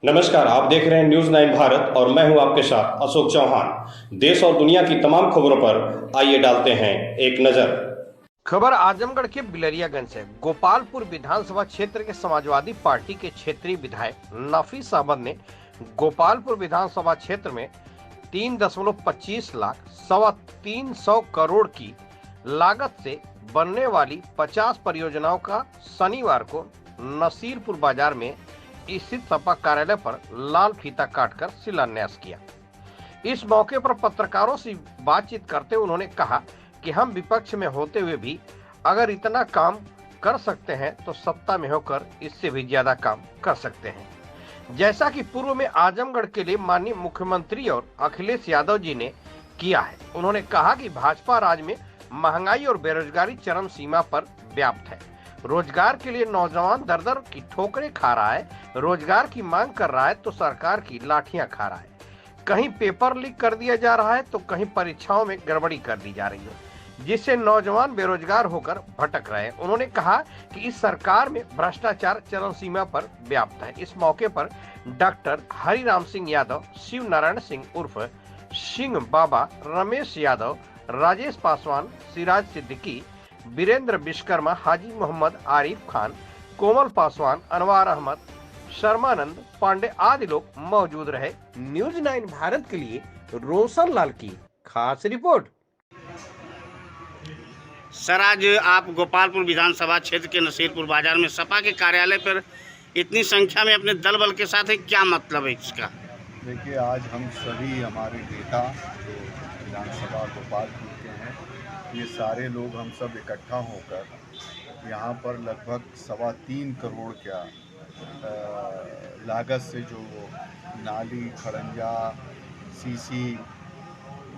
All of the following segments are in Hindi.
नमस्कार, आप देख रहे हैं न्यूज 9 भारत और मैं हूं आपके साथ अशोक चौहान। देश और दुनिया की तमाम खबरों पर आइए डालते हैं एक नजर। खबर आजमगढ़ के बिलरियागंज से। गोपालपुर विधानसभा क्षेत्र के समाजवादी पार्टी के क्षेत्रीय विधायक नफीस अहमद ने गोपालपुर विधानसभा क्षेत्र में 3.25 लाख 325 करोड़ की लागत से बनने वाली 50 परियोजनाओं का शनिवार को नसीरपुर बाजार में स्थित सपा कार्यालय पर लाल फीता काटकर शिलान्यास किया। इस मौके पर पत्रकारों से बातचीत करते हुए उन्होंने कहा कि हम विपक्ष में होते हुए भी अगर इतना काम कर सकते हैं तो सत्ता में होकर इससे भी ज्यादा काम कर सकते हैं, जैसा कि पूर्व में आजमगढ़ के लिए माननीय मुख्यमंत्री और अखिलेश यादव जी ने किया है। उन्होंने कहा कि भाजपा राज में महंगाई और बेरोजगारी चरम सीमा पर व्याप्त है। रोजगार के लिए नौजवान दर दर की ठोकरें खा रहा है, रोजगार की मांग कर रहा है तो सरकार की लाठियां खा रहा है। कहीं पेपर लीक कर दिया जा रहा है तो कहीं परीक्षाओं में गड़बड़ी कर दी जा रही है, जिससे नौजवान बेरोजगार होकर भटक रहे हैं। उन्होंने कहा कि इस सरकार में भ्रष्टाचार चरम सीमा पर व्याप्त है। इस मौके पर डॉक्टर हरिराम सिंह यादव, शिव नारायण सिंह उर्फ सिंह बाबा, रमेश यादव, राजेश पासवान, सिराज सिद्दीकी, वीरेंद्र विश्वकर्मा, हाजी मोहम्मद आरिफ खान, कोमल पासवान, अनवार अहमद, शर्मानंद पांडे आदि लोग मौजूद रहे। न्यूज 9 भारत के लिए रोशन लाल की खास रिपोर्ट। सर, आज आप गोपालपुर विधानसभा क्षेत्र के नसीरपुर बाजार में सपा के कार्यालय पर इतनी संख्या में अपने दल बल के साथ है, क्या मतलब है इसका? देखिए, आज हम सभी हमारे नेता जो विधानसभा गोपालपुर के हैं, ये सारे लोग हम सब इकट्ठा होकर यहाँ पर लगभग 3.25 करोड़ क्या लागत से जो नाली, खड़ंजा, सीसी,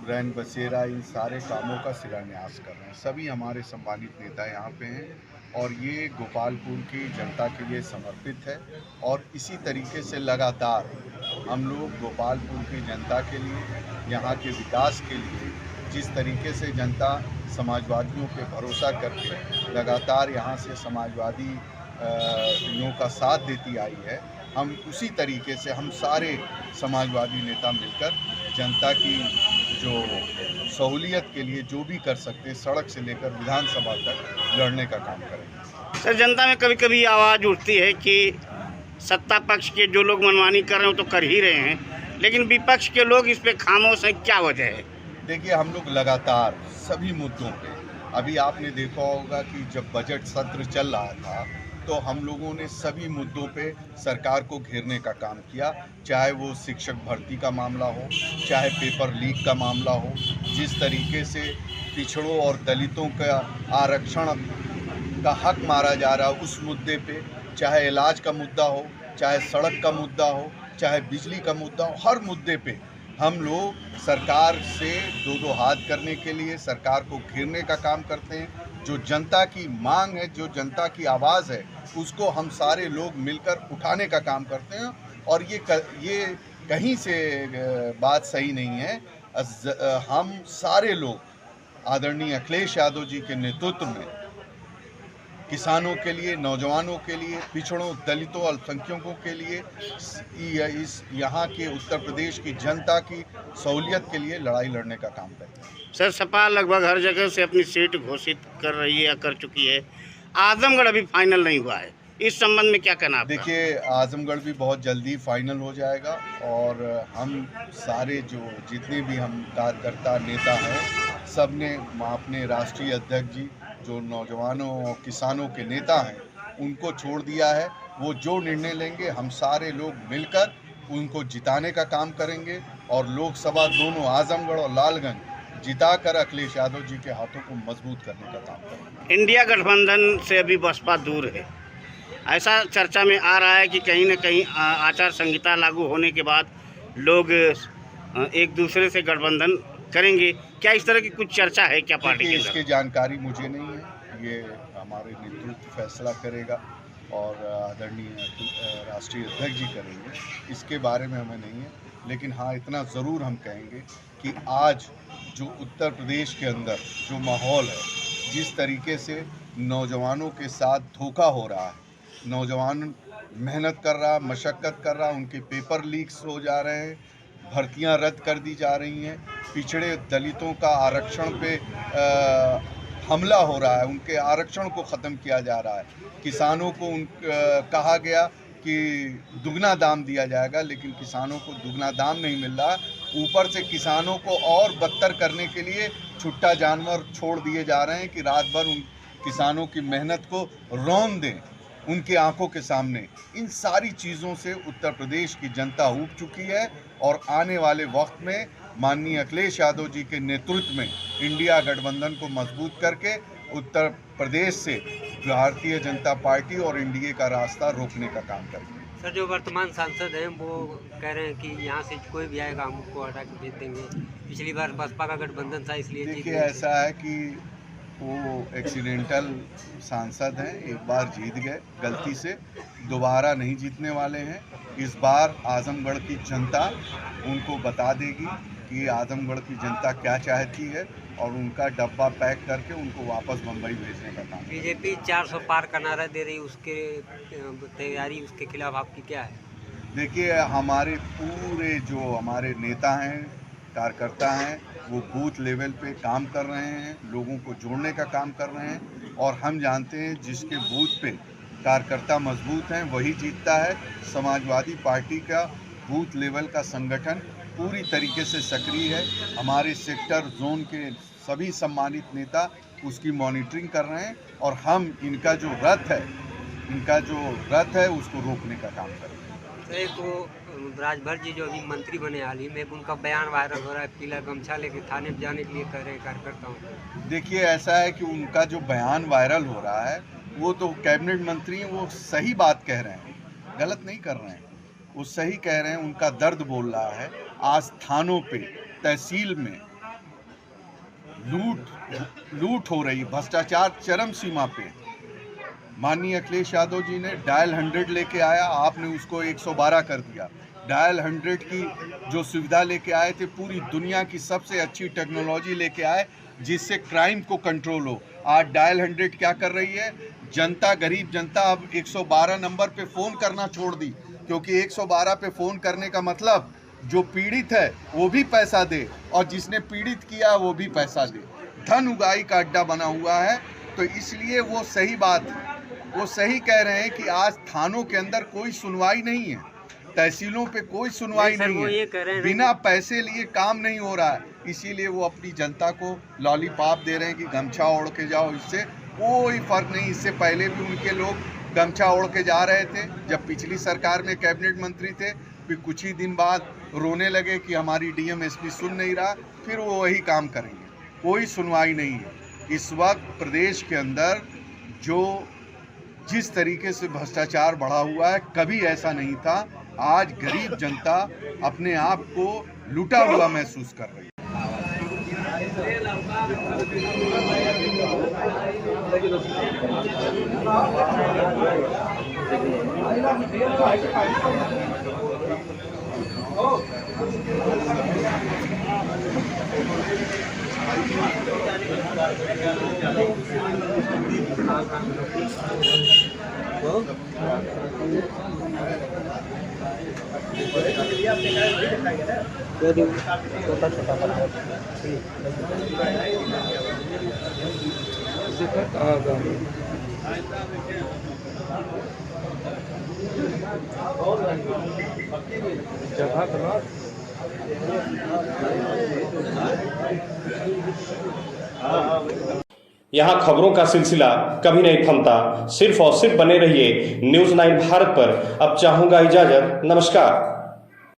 रैन बसेरा, इन सारे कामों का शिलान्यास कर रहे हैं। सभी हमारे सम्मानित नेता यहाँ पे हैं और ये गोपालपुर की जनता के लिए समर्पित है। और इसी तरीके से लगातार हम लोग गोपालपुर की जनता के लिए, यहाँ के विकास के लिए, जिस तरीके से जनता समाजवादियों पे भरोसा करके लगातार यहाँ से समाजवादी का साथ देती आई है, हम उसी तरीके से हम सारे समाजवादी नेता मिलकर जनता की जो सहूलियत के लिए जो भी कर सकते हैं, सड़क से लेकर विधानसभा तक लड़ने का काम करेंगे। सर, जनता में कभी कभी आवाज़ उठती है कि सत्ता पक्ष के जो लोग मनमानी कर रहे हो तो कर ही रहे हैं, लेकिन विपक्ष के लोग इस पे खामोश हैं, क्या वजह है? देखिए, हम लोग लगातार सभी मुद्दों पे, अभी आपने देखा होगा कि जब बजट सत्र चल रहा था तो हम लोगों ने सभी मुद्दों पे सरकार को घेरने का काम किया, चाहे वो शिक्षक भर्ती का मामला हो, चाहे पेपर लीक का मामला हो, जिस तरीके से पिछड़ों और दलितों का आरक्षण का हक मारा जा रहा उस मुद्दे पे, चाहे इलाज का मुद्दा हो, चाहे सड़क का मुद्दा हो, चाहे बिजली का मुद्दा हो, हर मुद्दे पे हम लोग सरकार से दो हाथ करने के लिए सरकार को घेरने का काम करते हैं। जो जनता की मांग है, जो जनता की आवाज़ है, उसको हम सारे लोग मिलकर उठाने का काम करते हैं। और ये कहीं से बात सही नहीं है। हम सारे लोग आदरणीय अखिलेश यादव जी के नेतृत्व में किसानों के लिए, नौजवानों के लिए, पिछड़ों, दलितों, अल्पसंख्यकों के लिए, इस यहाँ के उत्तर प्रदेश की जनता की सहूलियत के लिए लड़ाई लड़ने का काम करते हैं। सर, सपा लगभग हर जगह से अपनी सीट घोषित कर रही है या कर चुकी है। आजमगढ़ अभी फाइनल नहीं हुआ है, इस संबंध में क्या कहना आपका? देखिए, आजमगढ़ भी बहुत जल्दी फाइनल हो जाएगा और हम सारे जो जितने भी हम कार्यकर्ता नेता हैं, सब ने अपने राष्ट्रीय अध्यक्ष जी जो नौजवानों और किसानों के नेता हैं उनको छोड़ दिया है। वो जो निर्णय लेंगे हम सारे लोग मिलकर उनको जिताने का काम करेंगे और लोकसभा दोनों आजमगढ़ और लालगंज जिताकर अखिलेश यादव जी के हाथों को मजबूत करने का काम करेंगे। इंडिया गठबंधन से अभी बसपा दूर है, ऐसा चर्चा में आ रहा है कि कहीं न कहीं आचार संहिता लागू होने के बाद लोग एक दूसरे से गठबंधन करेंगे। क्या इस तरह की कुछ चर्चा है क्या पार्टी के अंदर? इसकी जानकारी मुझे नहीं है, ये हमारे नेतृत्व फैसला करेगा और आदरणीय राष्ट्रीय अध्यक्ष जी करेंगे, इसके बारे में हमें नहीं है। लेकिन हाँ, इतना ज़रूर हम कहेंगे कि आज जो उत्तर प्रदेश के अंदर जो माहौल है, जिस तरीके से नौजवानों के साथ धोखा हो रहा है, नौजवान मेहनत कर रहा, मशक्क़त कर रहा, उनके पेपर लीक्स हो जा रहे हैं, भर्तियां रद्द कर दी जा रही हैं, पिछड़े दलितों का आरक्षण पे हमला हो रहा है, उनके आरक्षण को ख़त्म किया जा रहा है, किसानों को कहा गया कि दुगना दाम दिया जाएगा, लेकिन किसानों को दुगना दाम नहीं मिल रहा। ऊपर से किसानों को और बदतर करने के लिए छुट्टा जानवर छोड़ दिए जा रहे हैं कि रात भर उन किसानों की मेहनत को रौंद दें उनकी आंखों के सामने। इन सारी चीज़ों से उत्तर प्रदेश की जनता ऊब चुकी है और आने वाले वक्त में माननीय अखिलेश यादव जी के नेतृत्व में इंडिया गठबंधन को मजबूत करके उत्तर प्रदेश से भारतीय जनता पार्टी और एनडीए का रास्ता रोकने का काम करेंगे। सर, जो वर्तमान सांसद हैं वो कह रहे हैं कि यहाँ से कोई भी आएगा हम उसको हटा के भेज देंगे। पिछली बार बसपा का गठबंधन था इसलिए देखिए, ऐसा है कि वो एक्सीडेंटल सांसद हैं, एक बार जीत गए गलती से, दोबारा नहीं जीतने वाले हैं। इस बार आजमगढ़ की जनता उनको बता देगी कि आजमगढ़ की जनता क्या चाहती है और उनका डब्बा पैक करके उनको वापस मुंबई भेजने का काम। बीजेपी 400 पार का नारा दे रही, उसके तैयारी, उसके खिलाफ आपकी क्या है? देखिए, हमारे पूरे जो हमारे नेता हैं, कार्यकर्ता हैं, वो बूथ लेवल पे काम कर रहे हैं, लोगों को जोड़ने का काम कर रहे हैं और हम जानते हैं जिसके बूथ पे कार्यकर्ता मजबूत हैं वही जीतता है। समाजवादी पार्टी का बूथ लेवल का संगठन पूरी तरीके से सक्रिय है। हमारे सेक्टर जोन के सभी सम्मानित नेता उसकी मॉनिटरिंग कर रहे हैं और हम इनका जो रथ है उसको रोकने का काम कर रहे हैं। तो एक वो राजभर जी जो अभी मंत्री बने हाल ही में, उनका बयान वायरल हो रहा है, पीला गमछा लेके थाने में जाने के लिए कह रहे हैं कार्यकर्ताओं को। देखिए, ऐसा है कि उनका जो बयान वायरल हो रहा है वो तो कैबिनेट मंत्री हैं, वो सही बात कह रहे हैं, गलत नहीं कर रहे हैं, वो सही कह रहे हैं, उनका दर्द बोल रहा है। आज थानों पे, तहसील में लूट हो रही, भ्रष्टाचार चरम सीमा पे। माननीय अखिलेश यादव जी ने डायल 100 लेके आया, आपने उसको 112 कर दिया। डायल 100 की जो सुविधा लेके आए थे, पूरी दुनिया की सबसे अच्छी टेक्नोलॉजी लेके आए जिससे क्राइम को कंट्रोल हो। आज डायल 100 क्या कर रही है? जनता, गरीब जनता अब 112 नंबर पे फ़ोन करना छोड़ दी, क्योंकि 112 पे फ़ोन करने का मतलब जो पीड़ित है वो भी पैसा दे और जिसने पीड़ित किया वो भी पैसा दे। धन उगाही का अड्डा बना हुआ है। तो इसलिए वो सही कह रहे हैं कि आज थानों के अंदर कोई सुनवाई नहीं है, तहसीलों पे कोई सुनवाई नहीं है, बिना पैसे लिए काम नहीं हो रहा है। इसीलिए वो अपनी जनता को लॉलीपॉप दे रहे हैं कि गमछा ओढ़ के जाओ, इससे कोई फर्क नहीं। इससे पहले भी उनके लोग गमछा ओढ़ के जा रहे थे जब पिछली सरकार में कैबिनेट मंत्री थे, फिर कुछ ही दिन बाद रोने लगे कि हमारी डीएम एसपी सुन नहीं रहा, फिर वो वही काम करेंगे। कोई सुनवाई नहीं है। इस वक्त प्रदेश के अंदर जिस तरीके से भ्रष्टाचार बढ़ा हुआ है, कभी ऐसा नहीं था। आज गरीब जनता अपने आप को लूटा हुआ महसूस कर रही है। यहाँ खबरों का सिलसिला कभी नहीं थमता। सिर्फ और सिर्फ बने रहिए न्यूज़ 9 भारत पर। अब चाहूंगा इजाजत। नमस्कार।